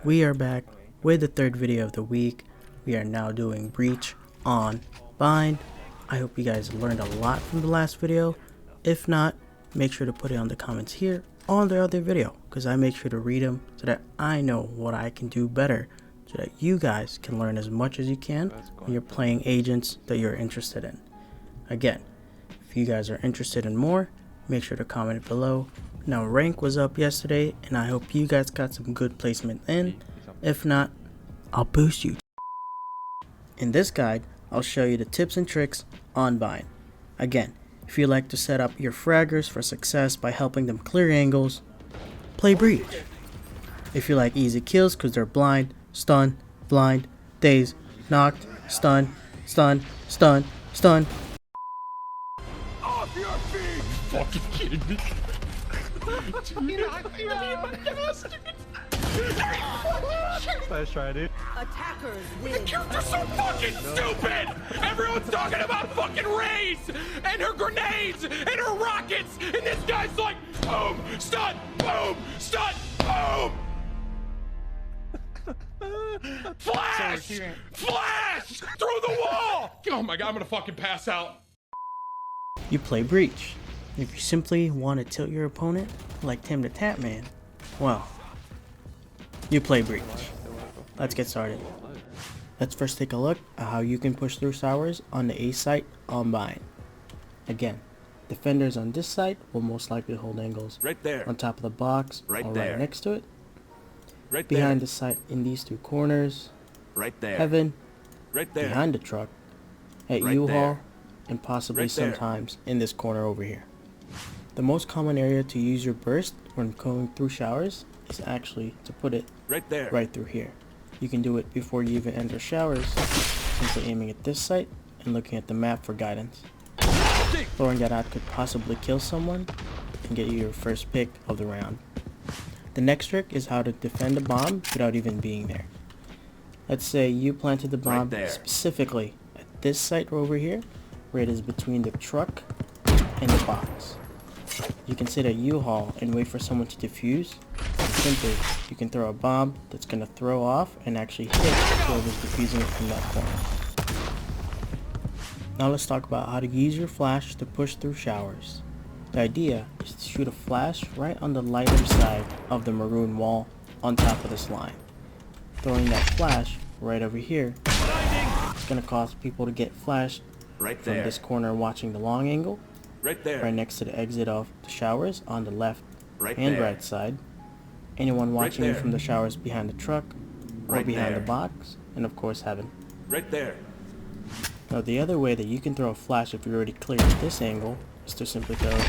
We are back with the third video of the week. We are now doing Breach on Bind. I hope you guys learned a lot from the last video. If not, make sure to put it on the comments here on the other video, because I make sure to read them so that I know what I can do better, so that you guys can learn as much as you can when you're playing agents that you're interested in. Again, if you guys are interested in more, make sure to comment it below. Now, rank was up yesterday, and I hope you guys got some good placement in. If not, I'll boost you. In this guide, I'll show you the tips and tricks on Bind. Again, if you like to set up your fraggers for success by helping them clear angles, play Breach. If you like easy kills because they're blind, stun, blind, daze, knocked, stun, stun, stun, stun. Off your feet! Fucking kidding me? Nice try, dude. Attackers win. The kills are so fucking stupid! Everyone's talking about fucking Rays and her grenades and her rockets, and this guy's like, boom, stun, boom, stun, boom! Flash! Flash! Through the wall! Oh my god, I'm gonna fucking pass out. You play Breach. If you simply want to tilt your opponent like timthetatman, well, you play Breach. Let's get started. Let's first take a look at how you can push through showers on the A site on Bind. Again, defenders on this site will most likely hold angles Right there. on top of the box Right or there. right next to it. Right Behind there. the site in these two corners, Right there. Heaven, Right there. behind the truck, at Right U-Haul, there. and possibly Right there. sometimes in this corner over here. The most common area to use your burst when going through showers is actually to put it Right there. right through here. You can do it before you even enter showers, simply aiming at this site and looking at the map for guidance. Throwing that out could possibly kill someone and get you your first pick of the round. The next trick is how to defend a bomb without even being there. Let's say you planted the bomb there. specifically at this site over here, where it is between the truck and the box. You can sit at U-Haul and wait for someone to defuse. Simply, you can throw a bomb that's going to throw off and actually hit whoever's defusing it from that corner. Now let's talk about how to use your flash to push through showers. The idea is to shoot a flash right on the lighter side of the maroon wall on top of this line. Throwing that flash right over here is going to cause people to get flashed Right from there. this corner watching the long angle, Right there. right next to the exit of the showers on the left Right and there. right side, anyone watching you there. from the showers behind the truck or Right behind there. the box, and of course Heaven. Right there. Now the other way that you can throw a flash if you're already clear at this angle is to simply throw it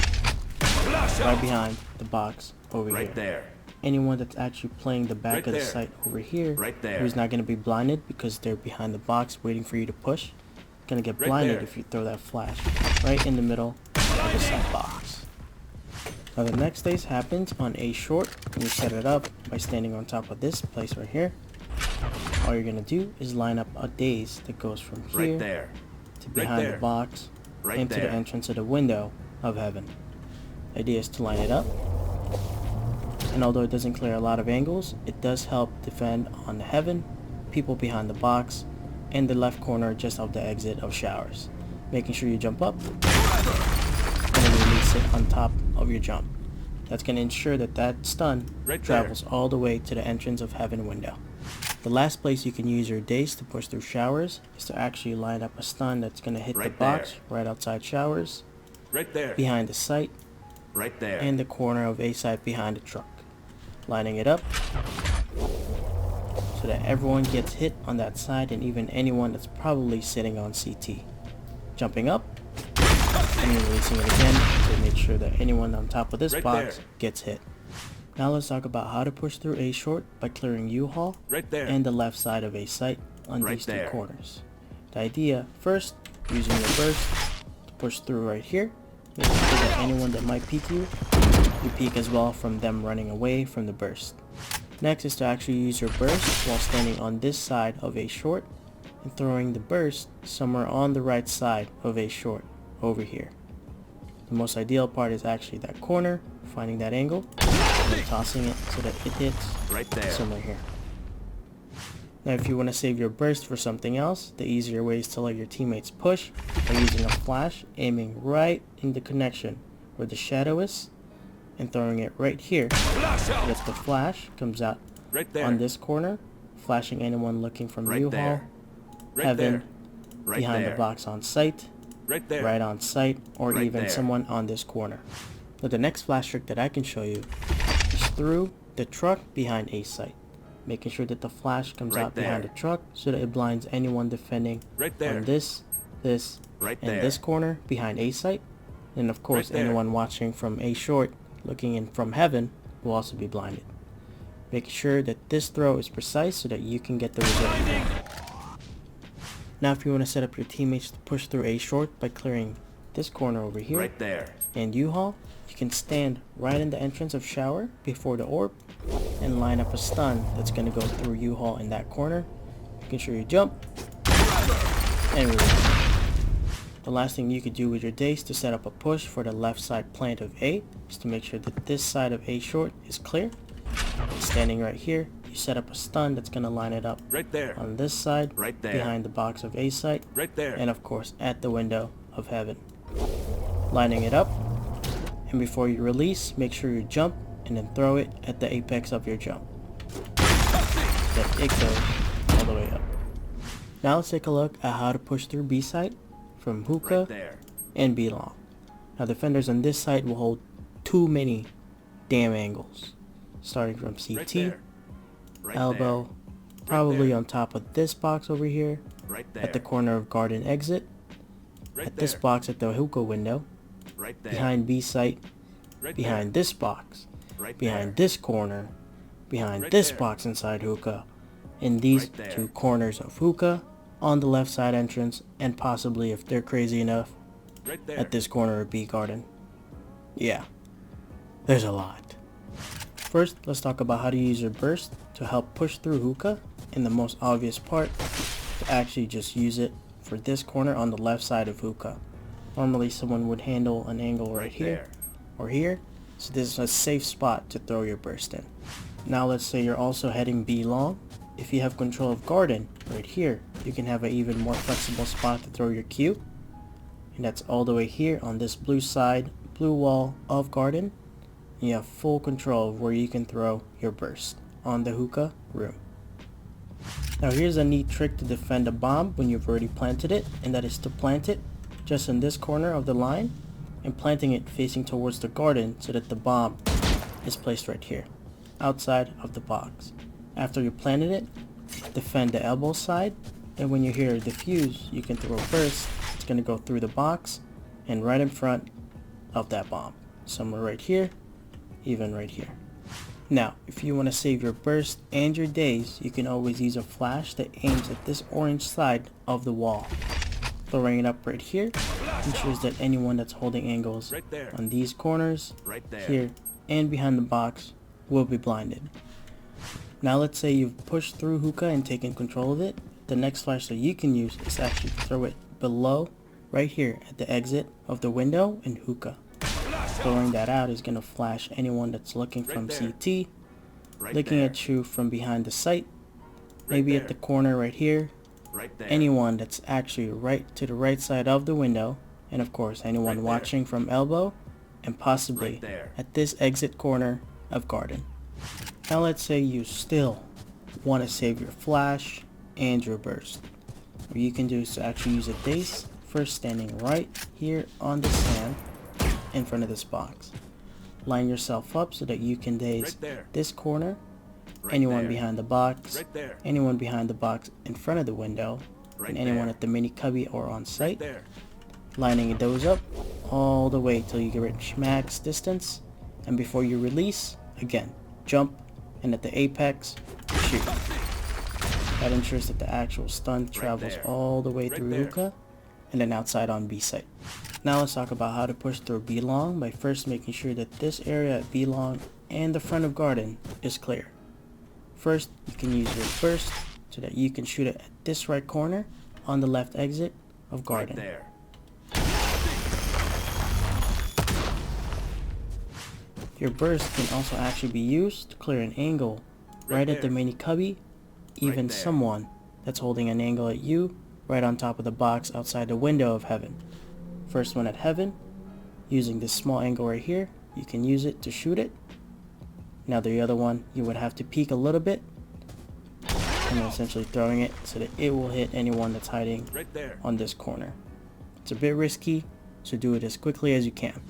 Flash right out. behind the box over Right here. there. Anyone that's actually playing the back Right of the there. site over here, Right there. who's not going to be blinded because they're behind the box waiting for you to push, going to get Right blinded there. if you throw that flash right in the middle of the site box. Now the next phase happens on A short, and you set it up by standing on top of this place right here. All you're going to do is line up a daze that goes from here Right there. to Right behind there. the box Right into there. the entrance of the window of Heaven. The idea is to line it up, and although it doesn't clear a lot of angles, it does help defend on the Heaven, people behind the box, and the left corner just off the exit of showers, making sure you jump up and then release it on top of your jump. That's going to ensure that that stun Right there. travels all the way to the entrance of Heaven window. The last place you can use your daze to push through showers is to actually line up a stun that's going to hit the Right box there. right outside showers, Right there. behind the site, Right there. and the corner of A site behind the truck. Lining it up so that everyone gets hit on that side, and even anyone that's probably sitting on CT. Jumping up and then releasing it again to make sure that anyone on top of this Right box there. gets hit. Now let's talk about how to push through A short by clearing U-Haul Right there. and the left side of A site on Right these two there. corners. The idea, first, using your burst to push through right here, making sure that anyone that might peek you peek as well from them running away from the burst. Next is to actually use your burst while standing on this side of A short and throwing the burst somewhere on the right side of A short over here. The most ideal part is actually that corner, finding that angle, and then tossing it so that it hits Right there. somewhere here. Now if you want to save your burst for something else, the easier way is to let your teammates push by using a flash, aiming right in the connection where the shadow is, and throwing it right here so that the flash comes out on this corner, flashing anyone looking from U-Haul, Heaven, behind the box on site, right on site, or even someone on this corner. Now the next flash trick that I can show you is through the truck behind A site, making sure that the flash comes out behind the truck so that it blinds anyone defending on this, and this corner behind A site, and of course anyone watching from A short looking in from Heaven will also be blinded. Make sure that this throw is precise so that you can get the result. Now if you want to set up your teammates to push through A short by clearing this corner over here and U-Haul, you can stand right in the entrance of shower before the orb and line up a stun that's going to go through U-Haul in that corner, making sure you jump and release. The last thing you could do with your dace to set up a push for the left side plant of A is to make sure that this side of A short is clear. And standing right here, you set up a stun that's going to line it up on this side, behind the box of A site, and of course at the window of Heaven. Lining it up, and before you release, make sure you jump and then throw it at the apex of your jump. Then it goes all the way up. Now let's take a look at how to push through B site from hookah and B long. Now defenders on this side will hold too many damn angles, starting from CT, elbow, probably on top of this box over here, at the corner of garden exit, at this box at the hookah window, behind B site, behind this box, behind this corner, behind this box inside hookah, in these two corners of hookah, on the left side entrance, and possibly, if they're crazy enough, at this corner of B garden. Yeah, there's a lot. First, let's talk about how to use your burst to help push through hookah, and the most obvious part, to actually just use it for this corner on the left side of hookah. Normally someone would handle an angle right here or here, so this is a safe spot to throw your burst in. Now let's say you're also heading B long. If you have control of garden right here, you can have an even more flexible spot to throw your Q, and that's all the way here on this blue side, blue wall of garden. And you have full control of where you can throw your burst on the hookah room. Now here's a neat trick to defend a bomb when you've already planted it, and that is to plant it just in this corner of the line and planting it facing towards the garden so that the bomb is placed right here, outside of the box. After you planted it, defend the elbow side, and when you hear defuse, you can throw a burst. It's going to go through the box and right in front of that bomb, somewhere right here, even right here. Now, if you want to save your burst and your daze, you can always use a flash that aims at this orange side of the wall. Throwing it up right here ensures that anyone that's holding angles on these corners, here, and behind the box will be blinded. Now let's say you've pushed through hookah and taken control of it. The next flash that you can use is actually throw it below, right here at the exit of the window in hookah. Throwing that out is going to flash anyone that's looking from CT, looking at you from behind the site, maybe at the corner right here, anyone that's actually right to the right side of the window, and of course anyone watching from elbow, and possibly at this exit corner of garden. Now let's say you still want to save your flash and your burst. What you can do is to actually use a dace, first standing right here on the sand in front of this box. Line yourself up so that you can daze this corner, anyone behind the box, anyone behind the box in front of the window, and anyone at the mini cubby or on site. Lining those up all the way till you reach max distance, and before you release, again, jump, and at the apex, shoot. That ensures that the actual stun travels all the way through hookah and then outside on B site. Now let's talk about how to push through B long by first making sure that this area at B long and the front of garden is clear. First, you can use your burst so that you can shoot it at this right corner on the left exit of garden. Your burst can also actually be used to clear an angle right at the mini cubby even someone that's holding an angle at you right on top of the box outside the window of heaven. First one at heaven, using this small angle right here, you can use it to shoot it. Now the other one, you would have to peek a little bit and then essentially throwing it so that it will hit anyone that's hiding on this corner. It's a bit risky, so do it as quickly as you can.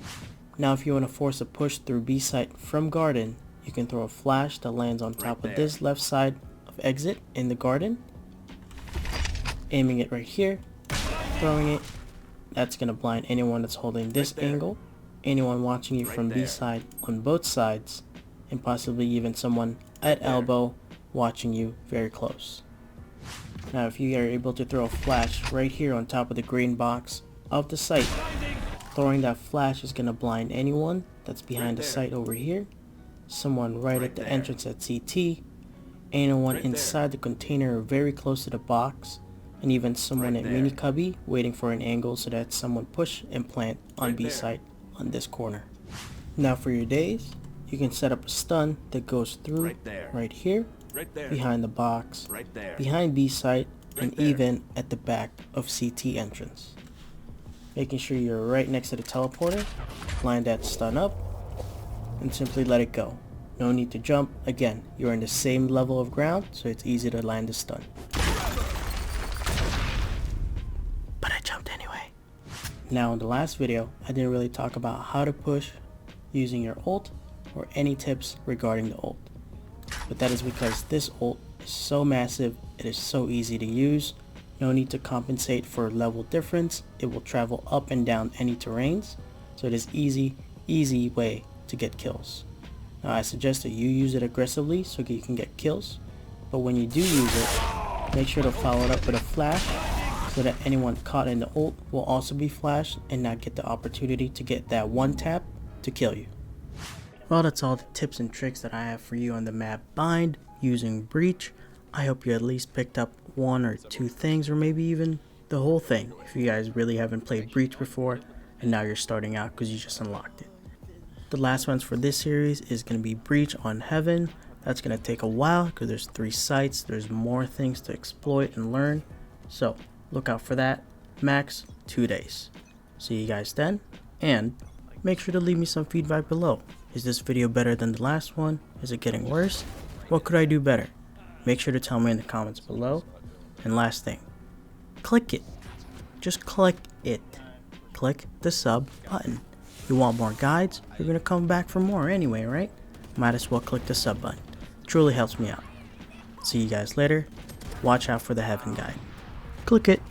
Now if you want to force a push through B site from garden, you can throw a flash that lands on top of this left side of exit in the garden, aiming it right here, throwing it. That's going to blind anyone that's holding this angle, anyone watching you from B side on both sides, and possibly even someone at elbow watching you very close. Now if you are able to throw a flash right here on top of the green box of the site, throwing that flash is going to blind anyone that's behind the site over here, someone right at the entrance at CT, anyone inside the container very close to the box, and even someone at mini cubby waiting for an angle so that someone push and plant on B site on this corner. Now for your days, you can set up a stun that goes through right here, behind the box, behind B site, and even at the back of CT entrance. Making sure you're right next to the teleporter, line that stun up, and simply let it go. No need to jump. Again, you're in the same level of ground, so it's easy to land the stun. But I jumped anyway. Now in the last video, I didn't really talk about how to push using your ult or any tips regarding the ult. But that is because this ult is so massive, it is so easy to use. No need to compensate for level difference. It will travel up and down any terrains, so it is easy way to get kills. Now I suggest that you use it aggressively so you can get kills, but when you do use it, make sure to follow it up with a flash so that anyone caught in the ult will also be flashed and not get the opportunity to get that one tap to kill you. Well, that's all the tips and tricks that I have for you on the map Bind using Breach. I hope you at least picked up one or two things, or maybe even the whole thing if you guys really haven't played Breach before and now you're starting out because you just unlocked it. The last ones for this series is going to be Breach on Heaven. That's going to take a while because there's 3 sites, there's more things to exploit and learn, so look out for that. Max 2 days. See you guys then, and make sure to leave me some feedback below. Is this video better than the last one? Is it getting worse? What could I do better? Make sure to tell me in the comments below. And last thing, click it. Just click it. Click the sub button. You want more guides? You're gonna come back for more anyway, right? Might as well click the sub button. It truly helps me out. See you guys later. Watch out for the Heaven guide. Click it.